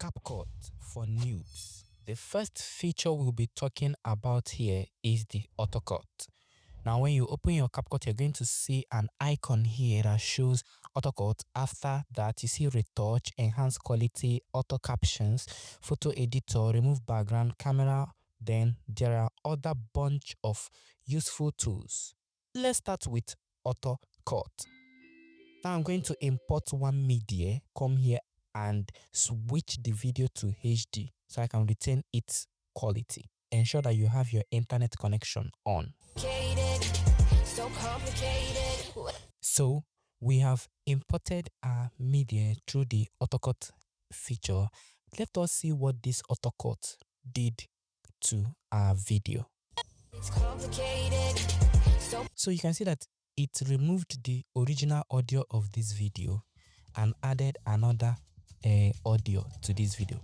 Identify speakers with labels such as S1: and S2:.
S1: CapCut for nudes. The first feature we'll be talking about here is the AutoCut. Now, when you open your CapCut, you're going to see an icon here that shows AutoCut. After that, you see retouch, enhance quality, auto captions, photo editor, remove background, camera. Then there are other bunch of useful tools. Let's start with AutoCut. Now I'm going to import one media, come here and switch the video to HD so I can retain its quality. Ensure that you have your internet connection on. So we have imported our media through the AutoCut feature. Let us see what this AutoCut did to our video. So you can see that it removed the original audio of this video and added another audio to this video.